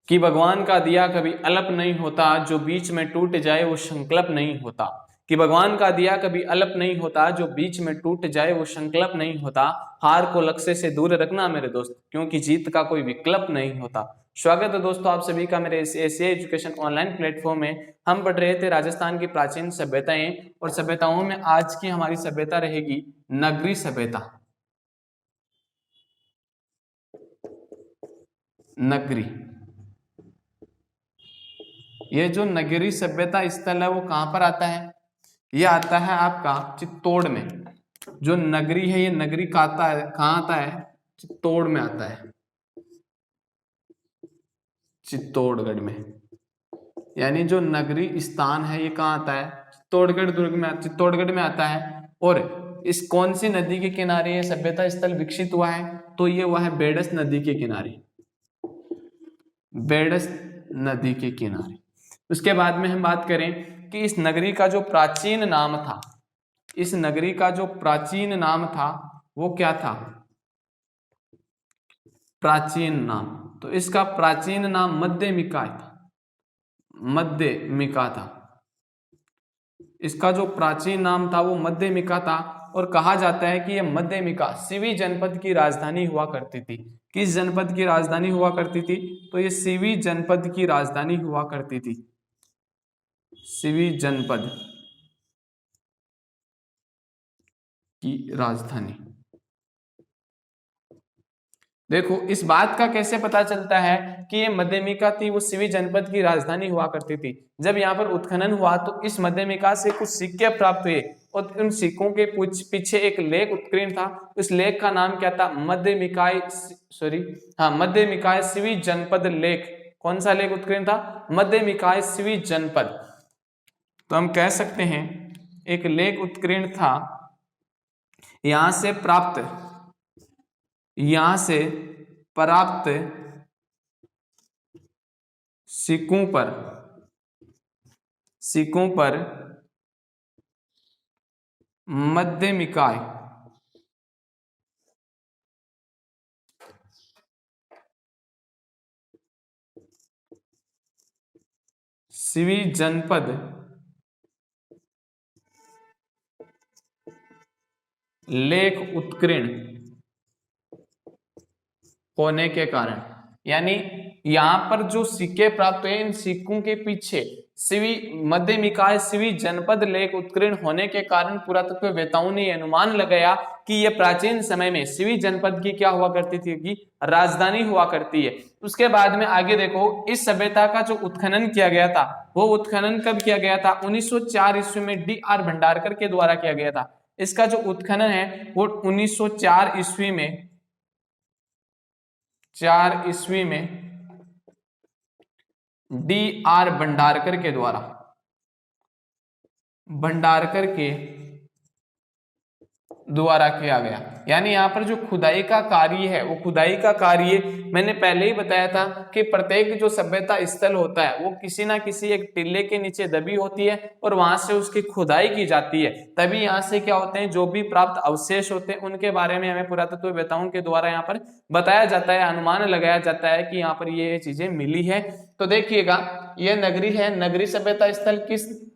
कि भगवान का दिया कभी अलप नहीं होता, जो बीच में टूट जाए वो संकल्प नहीं होता। कि भगवान का दिया कभी अलप नहीं होता, जो बीच में टूट जाए वो संकल्प नहीं होता। हार को लक्ष्य से दूर रखना मेरे दोस्त, क्योंकि जीत का कोई विकल्प नहीं होता। स्वागत है दोस्तों आप सभी का मेरे एशिया एजुकेशन ऑनलाइन प्लेटफॉर्म में। हम पढ़ रहे थे राजस्थान की प्राचीन सभ्यताएं, और सभ्यताओं में आज की हमारी सभ्यता रहेगी नगरी सभ्यता। नगरी, ये जो नगरी सभ्यता स्थल है वो कहां पर आता है? ये आता है आपका चित्तौड़ में। जो नगरी है ये नगरी कहाँ आता है? चित्तौड़ में आता है, चित्तौड़गढ़ में। यानी जो नगरी स्थान है ये कहाँ आता है? चित्तौड़गढ़ में आता है। और इस कौन सी नदी के किनारे ये सभ्यता स्थल विकसित हुआ है? तो ये हुआ है बेडस नदी के किनारे, बेडस नदी के किनारे। उसके बाद में हम बात करें कि इस नगरी का जो प्राचीन नाम था, इस नगरी का जो प्राचीन नाम था वो क्या था? प्राचीन नाम, तो इसका प्राचीन नाम मध्यमिका था, मध्यमिका था। इसका जो प्राचीन नाम था वो मध्यमिका था। और कहा जाता है कि यह मध्यमिका सिवी जनपद की राजधानी हुआ करती थी। किस जनपद की राजधानी हुआ करती थी? तो ये सिवी जनपद की राजधानी हुआ करती थी, सिवी जनपद की राजधानी। देखो इस बात का कैसे पता चलता है कि ये मध्यमिका थी, वो सिवी जनपद की राजधानी हुआ करती थी? जब यहाँ पर उत्खनन हुआ तो इस मध्यमिका से कुछ सिक्के प्राप्त हुए, और उन सिक्कों के पीछे एक लेख उत्कीर्ण था। उस लेख का नाम क्या था? मध्यमिकाय सिवी जनपद लेख। कौन सा लेख उत्कीर्ण था? मध्यमिकाय सिवी जनपद। तो हम कह सकते हैं एक लेख उत्कीर्ण था, यहां से प्राप्त सिक्कों पर मध्यमिकाय सिवी जनपद लेख उत्कीर्ण होने के कारण, यानी यहां पर जो सिक्के प्राप्त हुए, इन सिक्कों के पीछे मध्यमिकाय सिवी जनपद लेख उत्कीर्ण होने के कारण पुरातत्ववेत्ताओं ने अनुमान लगाया कि यह प्राचीन समय में सिवी जनपद की क्या हुआ करती थी? कि राजधानी हुआ करती है। उसके बाद में आगे देखो, इस सभ्यता का जो उत्खनन किया गया था वो उत्खनन कब किया गया था? 1904 ईस्वी में D.R. भंडारकर के द्वारा किया गया था। इसका जो उत्खनन है वो 1904 ईस्वी में 4 ईस्वी में D.R. भंडारकर के द्वारा किया गया। यानी यहाँ पर जो खुदाई का कार्य है, वो खुदाई का कार्य मैंने पहले ही बताया था कि प्रत्येक जो सभ्यता स्थल होता है वो किसी ना किसी एक टीले के नीचे दबी होती है, और वहां से उसकी खुदाई की जाती है। तभी यहाँ से क्या होते हैं, जो भी प्राप्त अवशेष होते हैं उनके बारे में हमें पुरातत्ववेत्ताओं के द्वारा यहाँ पर बताया जाता है, अनुमान लगाया जाता है कि यहाँ पर ये चीजें मिली है। तो देखिएगा ये नगरी है, नगरी सभ्यता स्थल किस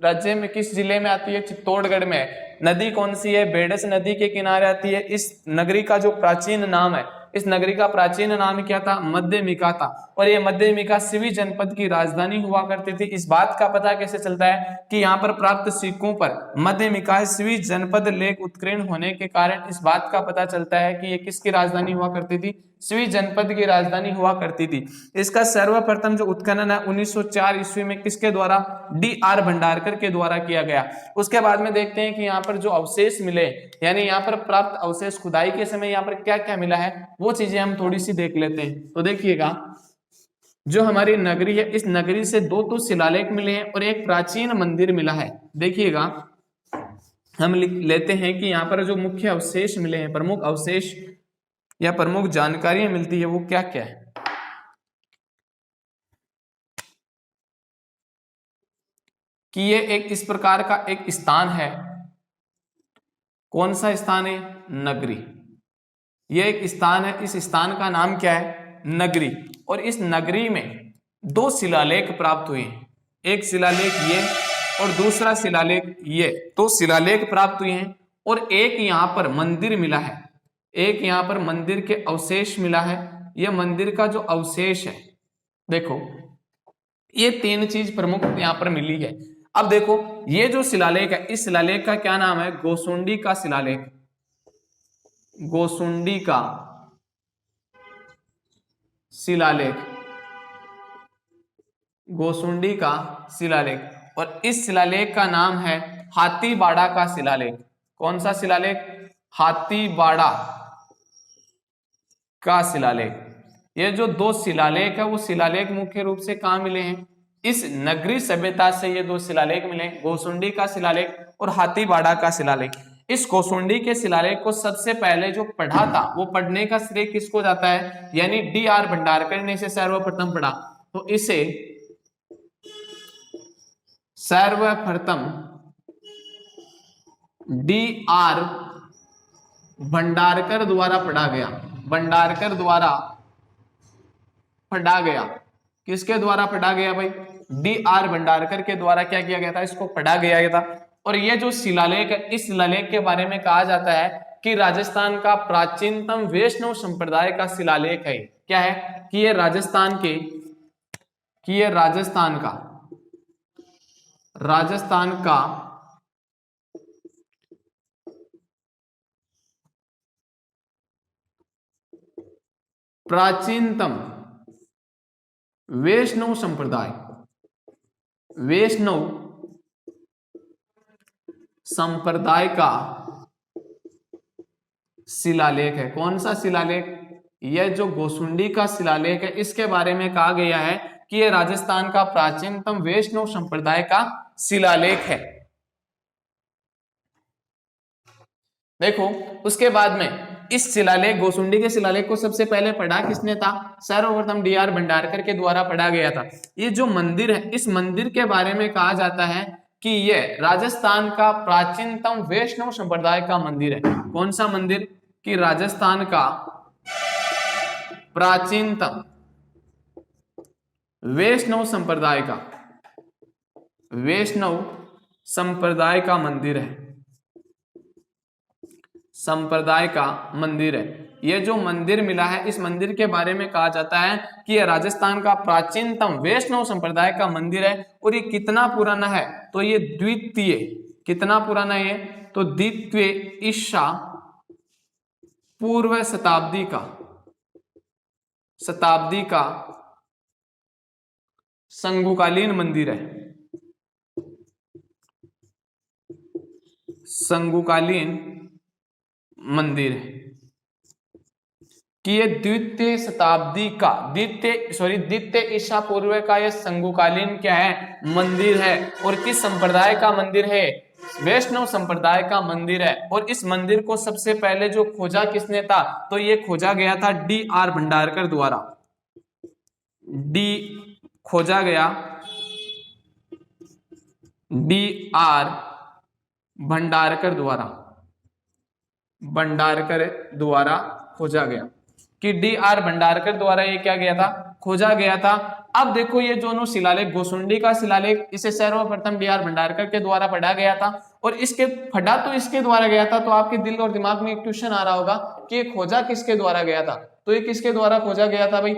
राज्य में, किस जिले में आती है? चित्तौड़गढ़ में। नदी कौन सी है? बेडस नदी के किनारे आती है। इस नगरी का जो प्राचीन नाम है, इस नगरी का प्राचीन नाम क्या था? मध्यमिका था। और ये मध्यमिका सिवी जनपद की राजधानी हुआ करती थी। इस बात का पता कैसे चलता है कि यहाँ पर प्राप्त सिक्कों पर मध्यमिका सिवी जनपद लेख उत्कीर्ण होने के कारण इस बात का पता चलता है कि ये किसकी राजधानी हुआ करती थी? सिवी जनपद की राजधानी हुआ करती थी। इसका सर्वप्रथम जो उत्खनन है 1904 ईस्वी में किसके द्वारा? D.R. भंडारकर के द्वारा किया गया। उसके बाद में देखते हैं कि यहाँ पर जो अवशेष मिले, यानी यहाँ पर प्राप्त अवशेष खुदाई के समय यहाँ पर क्या क्या मिला है, वो चीजें हम थोड़ी सी देख लेते हैं। तो देखिएगा जो हमारी नगरी है, इस नगरी से दो शिलालेख मिले हैं और एक प्राचीन मंदिर मिला है। देखिएगा हम लेते हैं कि यहाँ पर जो मुख्य अवशेष मिले हैं, प्रमुख अवशेष या प्रमुख जानकारियां मिलती है, वो क्या क्या है? कि ये एक इस प्रकार का एक स्थान है। कौन सा स्थान है? नगरी। ये एक स्थान है। इस स्थान का नाम क्या है? नगरी, और इस नगरी में 2 शिलालेख प्राप्त हुए हैं, एक शिलालेख ये और दूसरा शिलालेख ये, 2 शिलालेख प्राप्त हुए हैं। और एक यहाँ पर मंदिर मिला है, एक यहाँ पर मंदिर के अवशेष मिला है। यह मंदिर का जो अवशेष है, देखो ये 3 चीज प्रमुख यहाँ पर मिली है। अब देखो ये जो शिलालेख है, इस शिलालेख का क्या नाम है? गोसुंडी का शिलालेख, गोसुंडी का शिलालेख, गोसुंडी का शिलालेख। और इस शिलालेख का नाम है हाथीबाड़ा का शिलालेख। कौन सा शिलालेख? हाथीबाड़ा का शिलालेख। ये जो 2 शिलालेख है वो शिलालेख मुख्य रूप से कहाँ मिले हैं? इस नगरी सभ्यता से ये 2 शिलालेख मिले, गोसुंडी का शिलालेख और हाथीबाड़ा का शिलालेख। इस गोसुंडी के शिलालेख को सबसे पहले जो पढ़ा था वो पढ़ने का श्रेय किसको जाता है? यानी D.R. भंडारकर ने इसे सर्वप्रथम पढ़ा। तो इसे सर्वप्रथम D.R. भंडारकर द्वारा पढ़ा गया, भंडारकर द्वारा पढ़ा गया। किसके द्वारा पढ़ा गया भाई? D.R. भंडारकर के द्वारा क्या किया गया था? इसको पढ़ा गया था। और ये जो शिलालेख है, इस शिलालेख के बारे में कहा जाता है कि राजस्थान का प्राचीनतम वैष्णव संप्रदाय का शिलालेख है। क्या है? कि ये राजस्थान के, कि ये राजस्थान का प्राचीनतम वैष्णव संप्रदाय, वैष्णव संप्रदाय का शिलालेख है। कौन सा शिलालेख? यह जो गोसुंडी का शिलालेख है, इसके बारे में कहा गया है कि यह राजस्थान का प्राचीनतम वैष्णव संप्रदाय का शिलालेख है। देखो उसके बाद में इस शिलालेख, गोसुंडी के शिलालेख को सबसे पहले पढ़ा किसने था? सर्वप्रथम D.R. भंडारकर के द्वारा पढ़ा गया था। ये जो मंदिर है, इस मंदिर के बारे में कहा जाता है कि यह राजस्थान का प्राचीनतम वैष्णव संप्रदाय का मंदिर है। कौन सा मंदिर? कि राजस्थान का प्राचीनतम वैष्णव संप्रदाय का, वैष्णव संप्रदाय का मंदिर है, संप्रदाय का मंदिर है। ये जो मंदिर मिला है, इस मंदिर के बारे में कहा जाता है कि यह राजस्थान का प्राचीनतम वैष्णव संप्रदाय का मंदिर है। और ये कितना पुराना है? तो ये द्वितीय, कितना पुराना है? तो द्वितीय ईसा पूर्व शताब्दी का संगुकालीन मंदिर है, संगुकालीन मंदिर है। कि ये द्वितीय शताब्दी का, द्वितीय ईसा पूर्व का यह संगुकालीन क्या है? मंदिर है। और किस संप्रदाय का मंदिर है? वैष्णव संप्रदाय का मंदिर है। और इस मंदिर को सबसे पहले जो खोजा किसने था? तो ये खोजा गया था D.R. भंडारकर द्वारा, खोजा गया D.R. भंडारकर द्वारा खोजा गया, कि D.R. भंडारकर द्वारा ये क्या गया था? खोजा गया था। अब देखो ये दोनों शिलालेख, गोसुंडी का शिलालेख, इसे सर्वप्रथम D.R. भंडारकर के द्वारा पढ़ा गया था। और इसके पढ़ा तो इसके द्वारा गया था। तो आपके दिल और दिमाग में एक क्वेश्चन आ रहा होगा कि ये खोजा किसके द्वारा गया था? तो ये किसके द्वारा खोजा गया था भाई?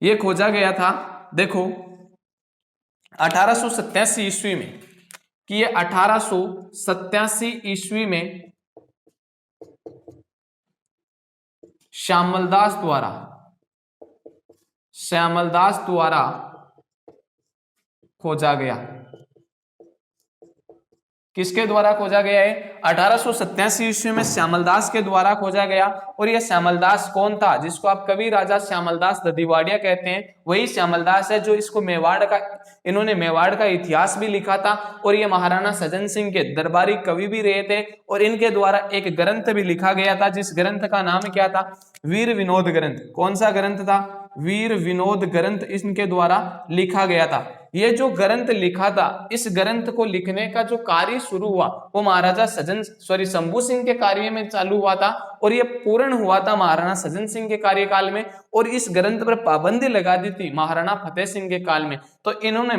ये खोजा गया था, देखो 1887 ईस्वी में। कि ये 1887 ईस्वी में श्यामलदास द्वारा खोजा गया। किसके द्वारा खोजा गया है? 1887 ईस्वी में श्यामलदास के द्वारा खोजा गया। और यह श्यामलदास कौन था? जिसको आप कवि राजा श्यामलदास ददीवाड़िया कहते हैं, वही श्यामलदास है जो इसको इन्होंने मेवाड़ का इतिहास भी लिखा था। और ये महाराणा सज्जन सिंह के दरबारी कवि भी रहे थे। और इनके द्वारा एक ग्रंथ भी लिखा गया था, जिस ग्रंथ का नाम क्या था? वीर विनोद ग्रंथ। कौन सा ग्रंथ था? वीर विनोद ग्रंथ इनके द्वारा लिखा गया था। ये जो ग्रंथ लिखा था, इस ग्रंथ को लिखने का जो कार्य शुरू हुआ वो महाराजा शंभू सिंह के कार्य में चालू हुआ था और ये पूर्ण हुआ था महाराणा सज्जन सिंह के कार्यकाल में। और इस ग्रंथ पर पाबंदी लगा दी थी महाराणा फतेह सिंह के काल में। तो इन्होंने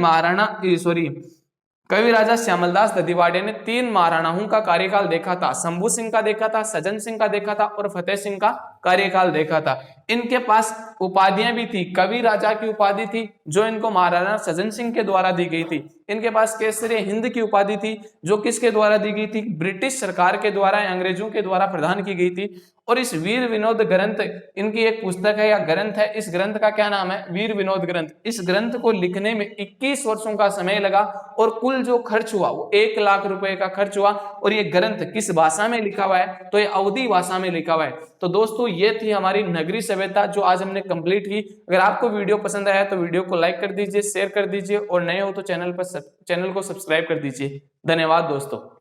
कवि राजा श्यामलदास ददीवाड़े ने 3 महाराणाओं का कार्यकाल देखा था, शंभू सिंह का देखा था, सज्जन सिंह का देखा था और फतेह सिंह का कार्यकाल देखा था। इनके पास उपाधियां भी थी, कवि राजा की उपाधि थी जो इनको महाराणा सज्जन सिंह के द्वारा दी गई थी। इनके पास केसरी हिंद की उपाधि थी जो किसके द्वारा दी गई थी, ब्रिटिश सरकार के द्वारा, अंग्रेजों के द्वारा प्रदान की गई थी। और इस वीर विनोद ग्रंथ, इनकी एक पुस्तक है या ग्रंथ है, इस ग्रंथ का क्या नाम है, वीर विनोद ग्रंथ। इस ग्रंथ को लिखने में 21 वर्षों का समय लगा और कुल जो खर्च हुआ वो 1 लाख रुपए का खर्च हुआ। और ये ग्रंथ किस भाषा में लिखा हुआ है, तो ये अवधी भाषा में लिखा हुआ है। तो दोस्तों ये थी हमारी नगरी सभ्यता जो आज हमने कंप्लीट की। अगर आपको वीडियो पसंद आया तो वीडियो को लाइक कर दीजिए, शेयर कर दीजिए और नए हो तो चैनल को सब्सक्राइब कर दीजिए। धन्यवाद दोस्तों।